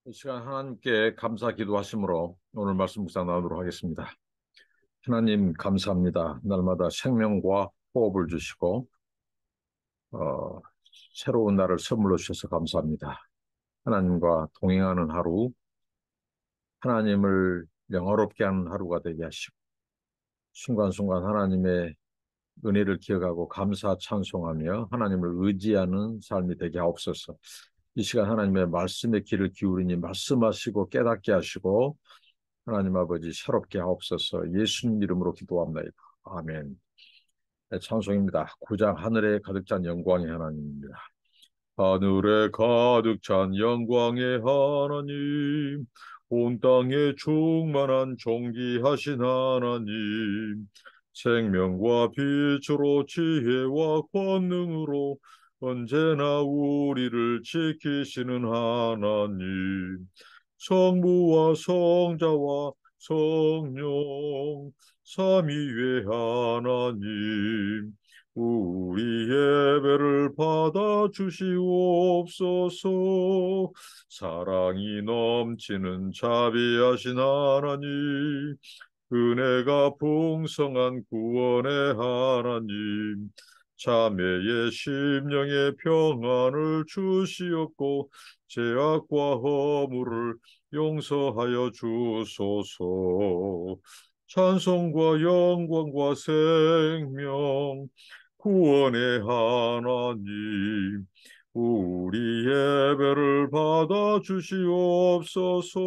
이 시간 하나님께 감사 기도하심으로 오늘 말씀 묵상 나누도록 하겠습니다. 하나님 감사합니다. 날마다 생명과 호흡을 주시고 어, 새로운 날을 선물로 주셔서 감사합니다. 하나님과 동행하는 하루, 하나님을 영화롭게 하는 하루가 되게 하시고 순간순간 하나님의 은혜를 기억하고 감사 찬송하며 하나님을 의지하는 삶이 되게 하옵소서. 이 시간 하나님의 말씀의 귀를 기울이니 말씀하시고 깨닫게 하시고 하나님 아버지 새롭게 하옵소서. 예수님 이름으로 기도합니다. 아멘. 네, 찬송입니다. 9장 하늘에 가득 찬 영광의 하나님입니다. 하늘에 가득 찬 영광의 하나님, 온 땅에 충만한 존귀하신 하나님, 생명과 빛으로 지혜와 권능으로 언제나 우리를 지키시는 하나님, 성부와 성자와 성령 삼위의 하나님, 우리 예배를 받아 주시옵소서. 사랑이 넘치는 자비하신 하나님, 은혜가 풍성한 구원의 하나님, 자매의 심령의 평안을 주시옵고 죄악과 허물을 용서하여 주소서. 찬송과 영광과 생명 구원의 하나님, 우리 예배를 받아 주시옵소서.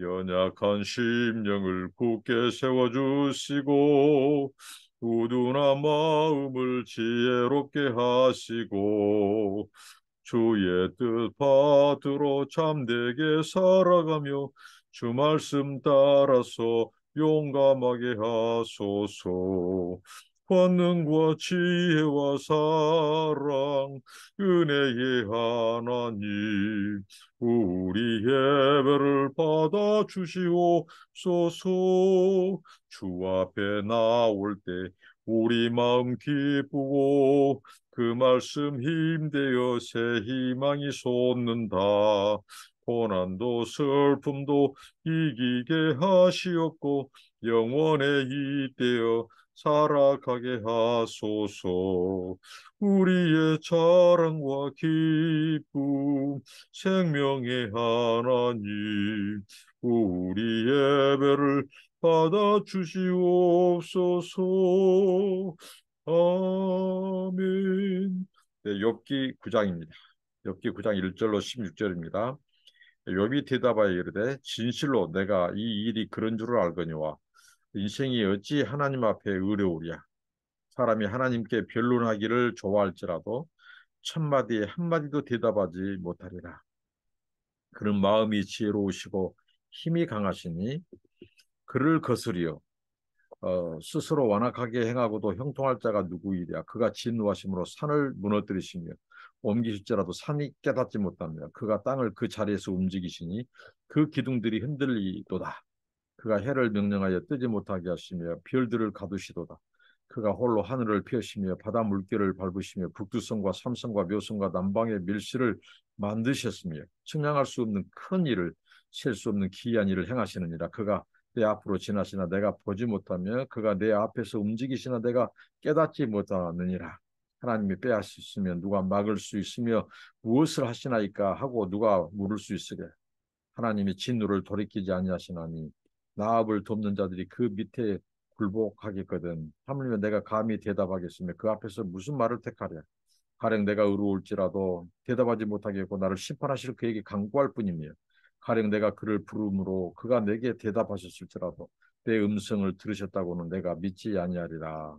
연약한 심령을 굳게 세워주시고 우둔한 마음을 지혜롭게 하시고 주의 뜻 받들어 참되게 살아가며 주 말씀 따라서 용감하게 하소서. 권능과 지혜와 사랑 은혜의 하나님, 우리 예배를 받아 주시옵소서. 주 앞에 나올 때 우리 마음 기쁘고 그 말씀 힘되어 새 희망이 솟는다. 고난도 슬픔도 이기게 하시옵고 영원에 잇대어 살아가게 하소서. 우리의 자랑과 기쁨 생명의 하나님, 우리 예배를 받아 주시옵소서. 아멘. 네, 욥기 9장입니다. 욥기 9장 1절로 16절입니다. 욥이 대답하여 이르되 진실로 내가 이 일이 그런 줄을 알거니와 인생이 어찌 하나님 앞에 의뢰우랴. 사람이 하나님께 변론하기를 좋아할지라도 첫마디에 한마디도 대답하지 못하리라. 그는 마음이 지혜로우시고 힘이 강하시니 그를 거스리어 스스로 완악하게 행하고도 형통할 자가 누구이랴. 그가 진노하심으로 산을 무너뜨리시며 옮기실지라도 산이 깨닫지 못하며 그가 땅을 그 자리에서 움직이시니 그 기둥들이 흔들리도다. 그가 해를 명령하여 뜨지 못하게 하시며 별들을 가두시도다. 그가 홀로 하늘을 펴시며 바다 물결을 밟으시며 북두성과 삼성과 묘성과 남방의 밀실을 만드셨으며 측량할 수 없는 큰 일을 셀 수 없는 기이한 일을 행하시느니라. 그가 내 앞으로 지나시나 내가 보지 못하며 그가 내 앞에서 움직이시나 내가 깨닫지 못하느니라. 하나님이 빼앗으시면 누가 막을 수 있으며 무엇을 하시나이까 하고 누가 물을 수 있으랴. 하나님이 진노를 돌이키지 아니하시나니 나압을 돕는 자들이 그 밑에 굴복하겠거든. 하물며 내가 감히 대답하겠으며 그 앞에서 무슨 말을 택하랴. 가령 내가 의로울지라도 대답하지 못하겠고 나를 심판하실 그에게 간구할 뿐이며 가령 내가 그를 부름으로 그가 내게 대답하셨을지라도 내 음성을 들으셨다고는 내가 믿지 아니하리라.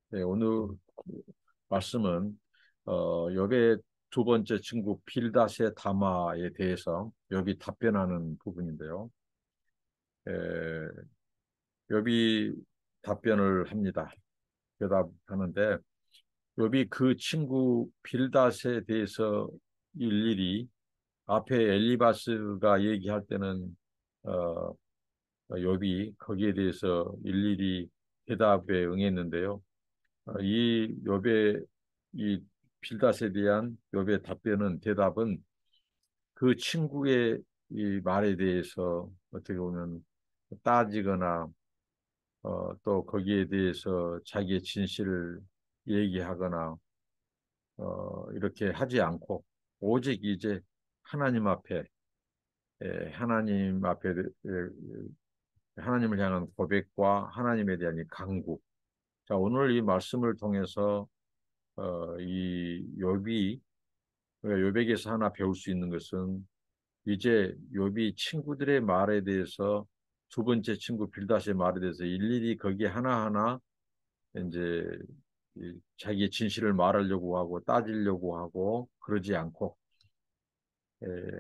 네, 오늘 말씀은 욥의 두 번째 친구 빌닷의 담화에 대해서 욥이 답변하는 부분인데요. 에, 욥이 답변을 합니다. 대답하는데 욥이 그 친구 빌닷에 대해서 일일이 앞에 엘리바스가 얘기할 때는 어, 욥이 거기에 대해서 일일이 대답에 응했는데요. 이 욥의 이 빌닷에 대한 욥의 답변은 대답은 그 친구의 이 말에 대해서 어떻게 보면 따지거나 또 거기에 대해서 자기의 진실을 얘기하거나 이렇게 하지 않고 오직 이제 하나님 앞에 하나님 앞에 하나님을 향한 고백과 하나님에 대한 이 간구. 자, 오늘 이 말씀을 통해서 이 욥이 우리가 욥에게서 하나 배울 수 있는 것은 이제 욥이 친구들의 말에 대해서 두 번째 친구 빌닷의 말에 대해서 일일이 거기에 하나하나 이제 자기의 진실을 말하려고 하고 따지려고 하고 그러지 않고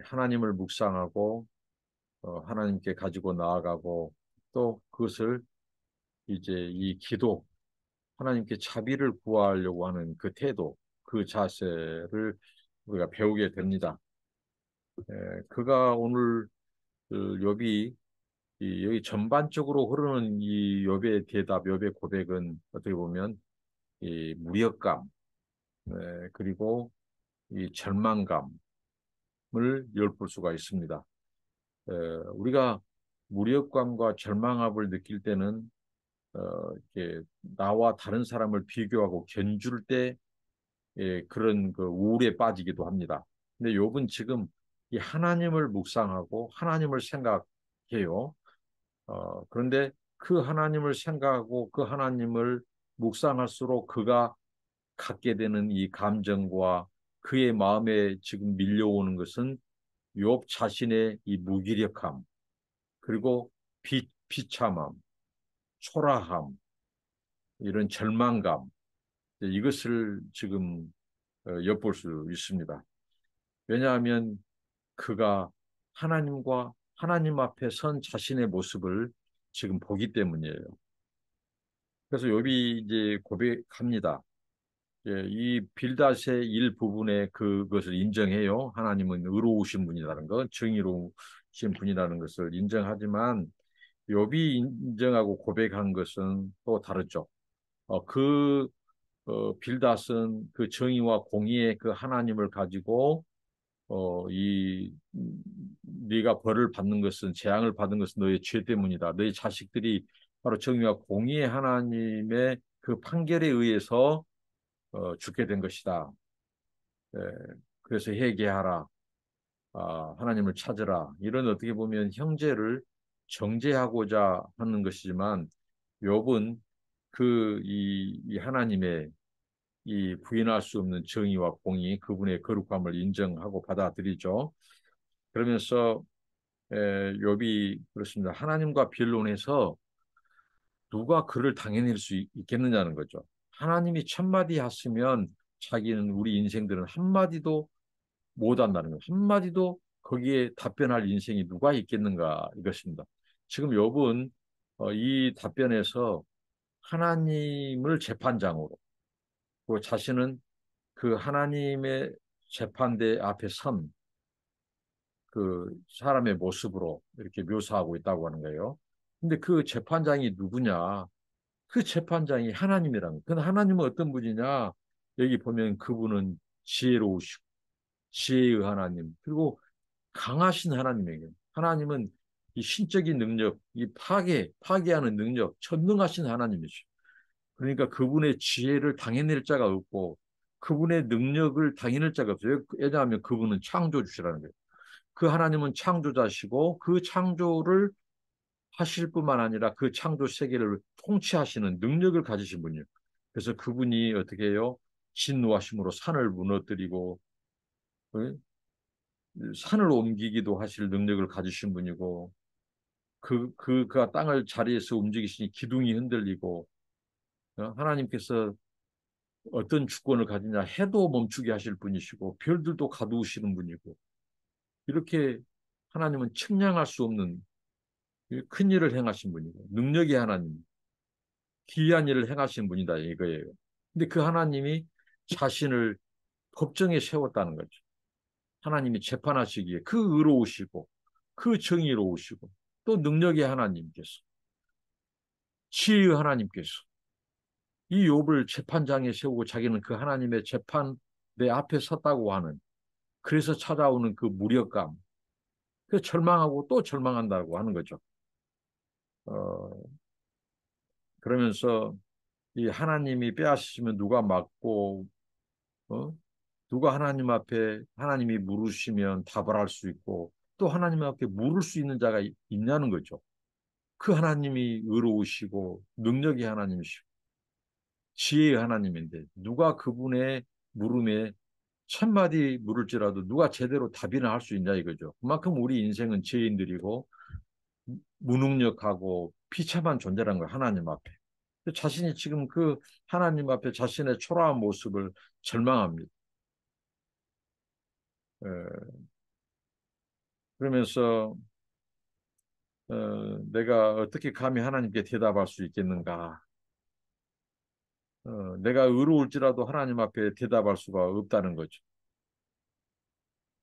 하나님을 묵상하고 하나님께 가지고 나아가고 또 그것을 이제 이 기도 하나님께 자비를 구하려고 하는 그 태도 그 자세를 우리가 배우게 됩니다. 그가 오늘 그 욥이 여기 전반적으로 흐르는 이 욥의 대답, 욥의 고백은 어떻게 보면 이 무력감, 그리고 이 절망감을 엿볼 수가 있습니다. 우리가 무력감과 절망감을 느낄 때는 이렇게 나와 다른 사람을 비교하고 견줄 때 그런 그 우울에 빠지기도 합니다. 근데 욥은 지금 이 하나님을 묵상하고 하나님을 생각해요. 그런데 그 하나님을 생각하고 그 하나님을 묵상할수록 그가 갖게 되는 이 감정과 그의 마음에 지금 밀려오는 것은 욥 자신의 이 무기력함, 그리고 비참함, 초라함, 이런 절망감, 이것을 지금 엿볼 수 있습니다. 왜냐하면 그가 하나님과 하나님 앞에 선 자신의 모습을 지금 보기 때문이에요. 그래서 욥이 이제 고백합니다. 이 빌닷의 일부분에 그것을 인정해요. 하나님은 의로우신 분이라는 것, 정의로우신 분이라는 것을 인정하지만 욥이 인정하고 고백한 것은 또 다르죠. 그 빌닷은 그 정의와 공의의 그 하나님을 가지고 이 네가 벌을 받는 것은 재앙을 받는 것은 너의 죄 때문이다. 너의 자식들이 바로 정의와 공의의 하나님의 그 판결에 의해서 죽게 된 것이다. 예, 그래서 회개하라. 하나님을 찾으라. 이런 어떻게 보면 형제를 정죄하고자 하는 것이지만 욥은 이 하나님의 이 부인할 수 없는 정의와 공의, 그분의 거룩함을 인정하고 받아들이죠. 그러면서 욥이 그렇습니다. 하나님과 변론해서 누가 그를 당해낼 수 있겠느냐는 거죠. 하나님이 천마디 하시면 자기는 우리 인생들은 한마디도 못 한다는 거예요. 한마디도 거기에 답변할 인생이 누가 있겠는가 이것입니다. 지금 욥은 이 답변에서 하나님을 재판장으로 그 자신은 그 하나님의 재판대 앞에 선 그 사람의 모습으로 이렇게 묘사하고 있다고 하는 거예요. 근데 그 재판장이 누구냐? 그 재판장이 하나님이라는 거예요. 근데 하나님은 어떤 분이냐? 여기 보면 그분은 지혜로우시고 지혜의 하나님 그리고 강하신 하나님에게 하나님은 이 신적인 능력, 이 파괴하는 능력, 전능하신 하나님이죠. 그러니까 그분의 지혜를 당해낼 자가 없고 그분의 능력을 당해낼 자가 없어요. 왜냐하면 그분은 창조주시라는 거예요. 그 하나님은 창조자시고 그 창조를 하실 뿐만 아니라 그 창조 세계를 통치하시는 능력을 가지신 분이에요. 그래서 그분이 어떻게 해요? 진노하심으로 산을 무너뜨리고 산을 옮기기도 하실 능력을 가지신 분이고 그가 땅을 자리에서 움직이시니 기둥이 흔들리고 하나님께서 어떤 주권을 가지냐 해도 멈추게 하실 분이시고 별들도 가두시는 분이고 이렇게 하나님은 측량할 수 없는 큰 일을 행하신 분이고 능력의 하나님 기이한 일을 행하신 분이다 이거예요. 근데 그 하나님이 자신을 법정에 세웠다는 거죠. 하나님이 재판하시기에 그 의로우시고 그 정의로우시고 또 능력의 하나님께서 지혜의 하나님께서 이 욥을 재판장에 세우고 자기는 그 하나님의 재판 내 앞에 섰다고 하는 그래서 찾아오는 그 무력감, 그 절망하고 또 절망한다고 하는 거죠. 어, 그러면서 이 하나님이 빼앗으시면 누가 막고, 어? 누가 하나님 앞에 하나님이 물으시면 답을 할 수 있고 또 하나님 앞에 물을 수 있는 자가 있냐는 거죠. 그 하나님이 의로우시고 능력이 하나님이시고 지혜의 하나님인데 누가 그분의 물음에 천마디 물을지라도 누가 제대로 답이나 할 수 있냐 이거죠. 그만큼 우리 인생은 죄인들이고 무능력하고 비참한 존재라는 거예요. 하나님 앞에. 자신이 지금 그 하나님 앞에 자신의 초라한 모습을 절망합니다. 에, 그러면서 내가 어떻게 감히 하나님께 대답할 수 있겠는가? 내가 의로울지라도 하나님 앞에 대답할 수가 없다는 거죠.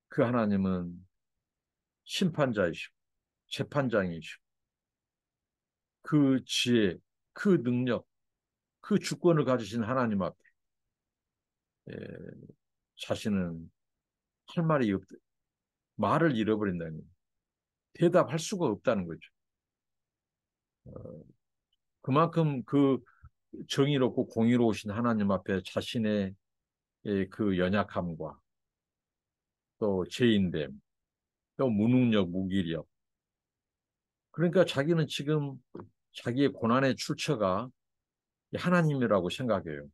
그 하나님은 심판자이시고 재판장이시고 그 지혜, 그 능력, 그 주권을 가지신 하나님 앞에 에, 자신은 할 말이 없, 말을 잃어버린다는 거예요. 대답할 수가 없다는 거죠. 그만큼 그 정의롭고 공의로우신 하나님 앞에 자신의 그 연약함과 또 죄인됨, 또 무능력, 무기력. 그러니까 자기는 지금 자기의 고난의 출처가 하나님이라고 생각해요.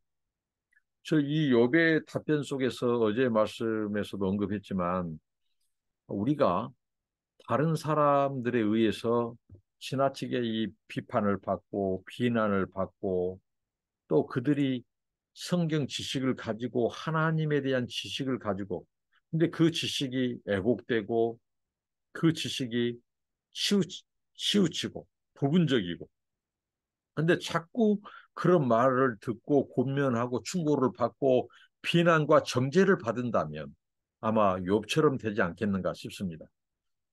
저 이 욥의 답변 속에서 어제 말씀에서도 언급했지만 우리가 다른 사람들에 의해서 지나치게 이 비판을 받고 비난을 받고 또 그들이 성경 지식을 가지고 하나님에 대한 지식을 가지고 근데 그 지식이 왜곡되고 그 지식이 치우, 치우치고 부분적이고 근데 자꾸 그런 말을 듣고 권면하고 충고를 받고 비난과 정죄를 받은다면 아마 욥처럼 되지 않겠는가 싶습니다.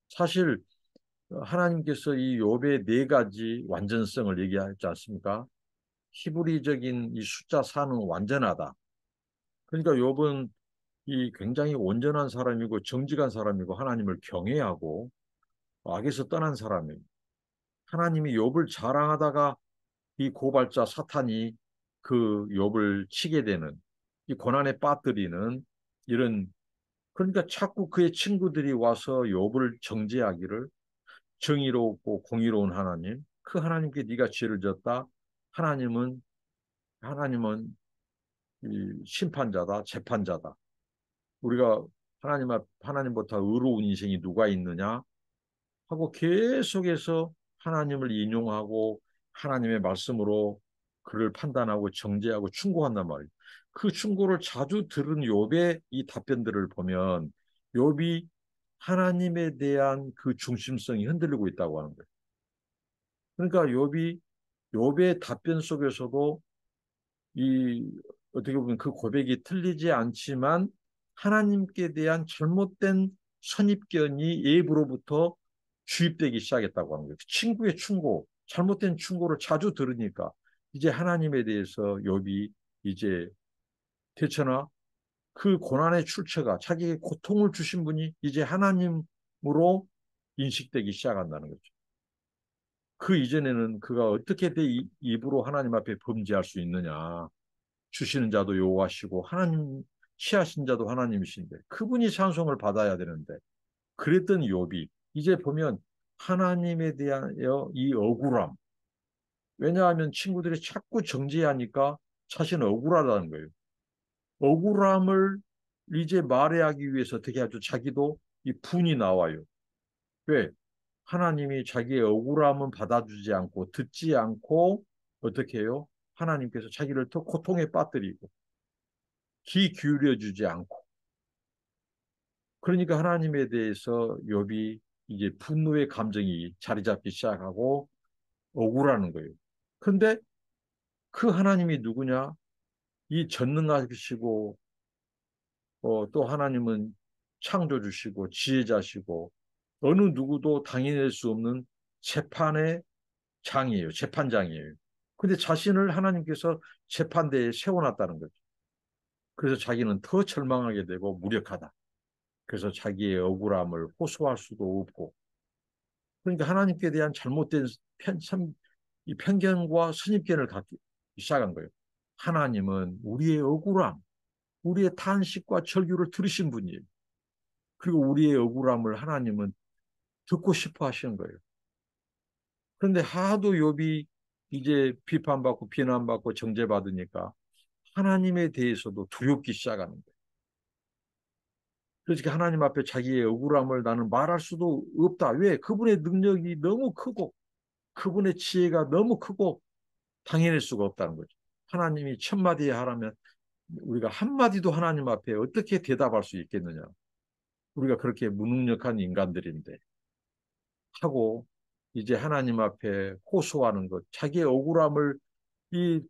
사실 하나님께서 이 욥의 네 가지 완전성을 얘기하지 않습니까? 히브리적인 이 숫자 4는 완전하다. 그러니까 욥은 이 굉장히 온전한 사람이고 정직한 사람이고 하나님을 경외하고 악에서 떠난 사람이에요. 하나님이 욥을 자랑하다가 이 고발자 사탄이 그 욥을 치게 되는 이 고난에 빠뜨리는 이런 그러니까 자꾸 그의 친구들이 와서 욥을 정죄하기를 정의롭고 공의로운 하나님 그 하나님께 네가 죄를 졌다 하나님은 이 심판자다 재판자다 우리가 하나님보다 의로운 인생이 누가 있느냐 하고 계속해서 하나님을 인용하고 하나님의 말씀으로 그를 판단하고 정죄하고 충고한단 말이에요. 그 충고를 자주 들은 욥의 이 답변들을 보면 욥이 하나님에 대한 그 중심성이 흔들리고 있다고 하는 거예요. 그러니까 욥의 답변 속에서도 이 어떻게 보면 그 고백이 틀리지 않지만 하나님께 대한 잘못된 선입견이 예부로부터 주입되기 시작했다고 하는 거예요. 친구의 충고, 잘못된 충고를 자주 들으니까 이제 하나님에 대해서 욥이 이제 대처나 그 고난의 출처가 자기에게 고통을 주신 분이 이제 하나님으로 인식되기 시작한다는 거죠. 그 이전에는 그가 어떻게 내 입으로 하나님 앞에 범죄할 수 있느냐. 주시는 자도 여호와시고 하나님 취하신 자도 하나님이신데 그분이 찬송을 받아야 되는데 그랬던 욥이 이제 보면 하나님에 대한 이 억울함 왜냐하면 친구들이 자꾸 정죄하니까 자신은 억울하다는 거예요. 억울함을 이제 말해하기 위해서 어떻게 하죠? 자기도 이 분이 나와요. 왜? 하나님이 자기의 억울함은 받아주지 않고 듣지 않고 어떻게 해요? 하나님께서 자기를 더 고통에 빠뜨리고 귀 기울여 주지 않고 그러니까 하나님에 대해서 욥이 이제 분노의 감정이 자리 잡기 시작하고 억울하는 거예요. 근데 그 하나님이 누구냐? 이 전능하시고 또 하나님은 창조주시고 지혜자시고 어느 누구도 당해낼 수 없는 재판의 장이에요. 재판장이에요. 근데 자신을 하나님께서 재판대에 세워놨다는 거죠. 그래서 자기는 더 절망하게 되고 무력하다. 그래서 자기의 억울함을 호소할 수도 없고, 그러니까 하나님께 대한 잘못된 이 편견과 선입견을 갖기 시작한 거예요. 하나님은 우리의 억울함, 우리의 탄식과 절규를 들으신 분이에요. 그리고 우리의 억울함을 하나님은 듣고 싶어 하시는 거예요. 그런데 하도 욥이 이제 비판받고 비난받고 정죄받으니까 하나님에 대해서도 두렵기 시작하는 거예요. 그래서 하나님 앞에 자기의 억울함을 나는 말할 수도 없다. 왜? 그분의 능력이 너무 크고 그분의 지혜가 너무 크고 당해낼 수가 없다는 거죠. 하나님이 천마디 하라면 우리가 한마디도 하나님 앞에 어떻게 대답할 수 있겠느냐. 우리가 그렇게 무능력한 인간들인데 하고 이제 하나님 앞에 호소하는 것, 자기의 억울함을 이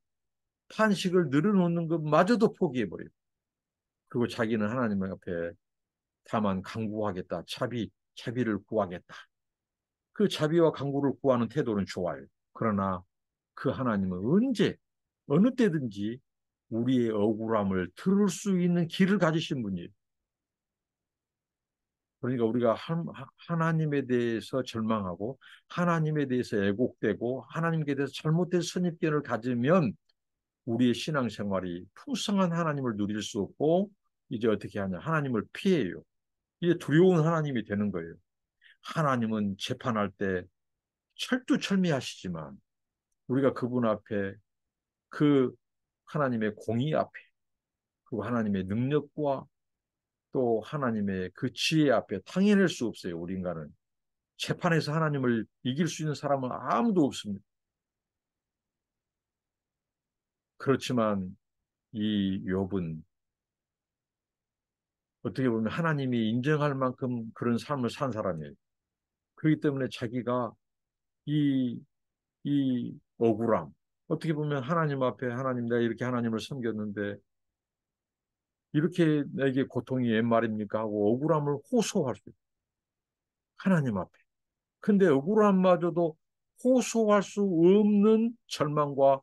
탄식을 늘어놓는 것마저도 포기해버려요. 그리고 자기는 하나님 앞에 다만 강구하겠다. 자비를 구하겠다. 그 자비와 강구를 구하는 태도는 좋아요. 그러나 그 하나님은 언제, 어느 때든지 우리의 억울함을 들을 수 있는 길을 가지신 분이에요. 그러니까 우리가 하나님에 대해서 절망하고 하나님에 대해서 애곡되고 하나님께 대해서 잘못된 선입견을 가지면 우리의 신앙생활이 풍성한 하나님을 누릴 수 없고 이제 어떻게 하냐. 하나님을 피해요. 이제 두려운 하나님이 되는 거예요. 하나님은 재판할 때 철두철미하시지만 우리가 그분 앞에 그 하나님의 공의 앞에 그리고 하나님의 능력과 또 하나님의 그 지혜 앞에 당해낼 수 없어요. 우리 인간은. 재판에서 하나님을 이길 수 있는 사람은 아무도 없습니다. 그렇지만 이 욥은 어떻게 보면 하나님이 인정할 만큼 그런 삶을 산 사람이에요. 그렇기 때문에 자기가 이, 이 억울함, 어떻게 보면 하나님 앞에 하나님 내가 이렇게 하나님을 섬겼는데 이렇게 내게 고통이 웬 말입니까 하고 억울함을 호소할 수 있어요. 하나님 앞에. 근데 억울함마저도 호소할 수 없는 절망과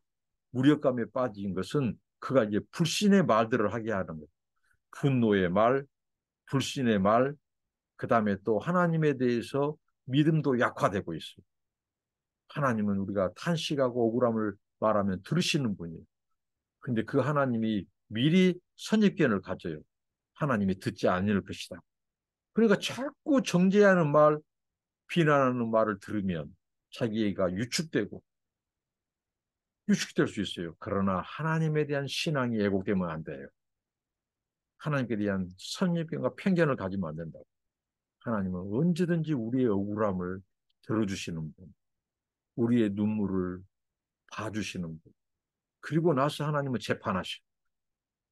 무력감에 빠진 것은 그가 이제 불신의 말들을 하게 하는 거예요. 분노의 말, 불신의 말, 그 다음에 또 하나님에 대해서 믿음도 약화되고 있어요. 하나님은 우리가 탄식하고 억울함을 말하면 들으시는 분이에요. 근데 그 하나님이 미리 선입견을 가져요. 하나님이 듣지 않을 것이다. 그러니까 자꾸 정죄하는 말, 비난하는 말을 들으면 자기가 유축될 수 있어요. 그러나 하나님에 대한 신앙이 왜곡되면 안 돼요. 하나님께 대한 선입견과 편견을 가지면 안 된다고. 하나님은 언제든지 우리의 억울함을 들어주시는 분, 우리의 눈물을 봐주시는 분. 그리고 나서 하나님은 재판하셔.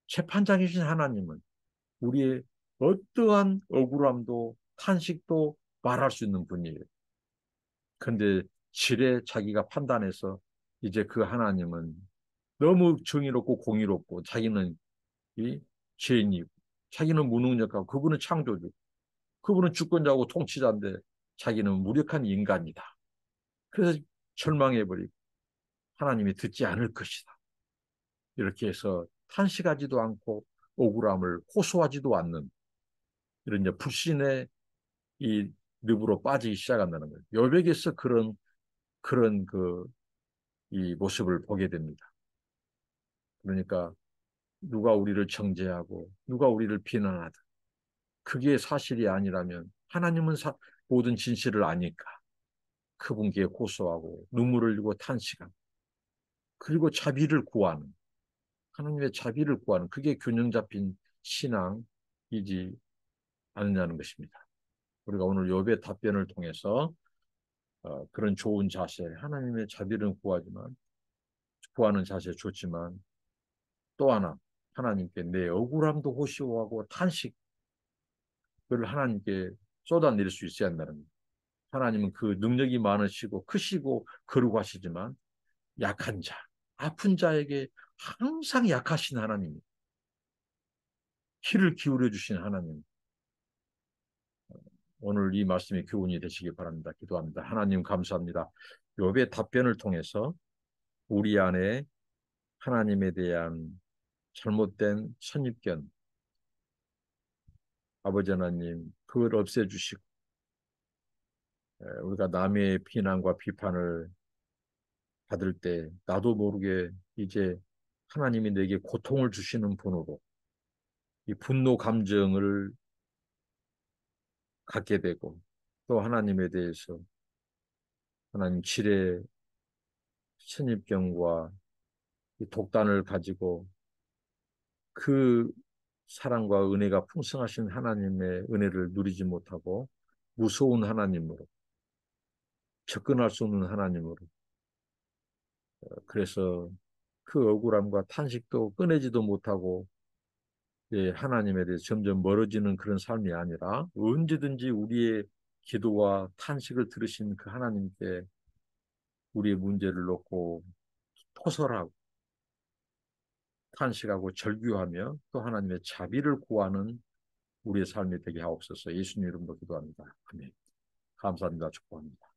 재판장이신 하나님은 우리의 어떠한 억울함도 탄식도 말할 수 있는 분이에요. 그런데 지레 자기가 판단해서 이제 그 하나님은 너무 정의롭고 공의롭고 자기는 이 죄인이고 자기는 무능력하고 그분은 창조주, 그분은 주권자고 통치자인데 자기는 무력한 인간이다. 그래서 절망해버리고 하나님이 듣지 않을 것이다. 이렇게 해서 탄식하지도 않고 억울함을 호소하지도 않는 이런 이제 불신의 이 늪으로 빠지기 시작한다는 거예요. 여백에서 그런 이 모습을 보게 됩니다. 그러니까 누가 우리를 정죄하고 누가 우리를 비난하든 그게 사실이 아니라면 하나님은 모든 진실을 아니까 그분께 고소하고 눈물을 흘리고 탄식하고 그리고 자비를 구하는 하나님의 자비를 구하는 그게 균형 잡힌 신앙이지 않느냐는 것입니다. 우리가 오늘 욥의 답변을 통해서 그런 좋은 자세, 하나님의 자비를 구하는 자세 좋지만 또 하나 하나님께 내 억울함도 호소하고 탄식을 하나님께 쏟아낼 수 있어야 한다는 거예요. 하나님은 그 능력이 많으시고 크시고 거룩하시지만 약한 자, 아픈 자에게 항상 약하신 하나님, 귀를 기울여 주신 하나님. 오늘 이 말씀이 교훈이 되시기 바랍니다. 기도합니다. 하나님 감사합니다. 욥의 답변을 통해서 우리 안에 하나님에 대한 잘못된 선입견, 아버지 하나님 그걸 없애주시고 우리가 남의 비난과 비판을 받을 때 나도 모르게 이제 하나님이 내게 고통을 주시는 분으로 이 분노 감정을 갖게 되고 또 하나님에 대해서 하나님 질의 선입견과 이 독단을 가지고 그 사랑과 은혜가 풍성하신 하나님의 은혜를 누리지 못하고 무서운 하나님으로 접근할 수 없는 하나님으로 그래서 그 억울함과 탄식도 꺼내지도 못하고 하나님에 대해서 점점 멀어지는 그런 삶이 아니라 언제든지 우리의 기도와 탄식을 들으신 그 하나님께 우리의 문제를 놓고 토설하고 탄식하고 절규하며 또 하나님의 자비를 구하는 우리의 삶이 되게 하옵소서. 예수님 이름으로 기도합니다. 아멘. 감사합니다. 축복합니다.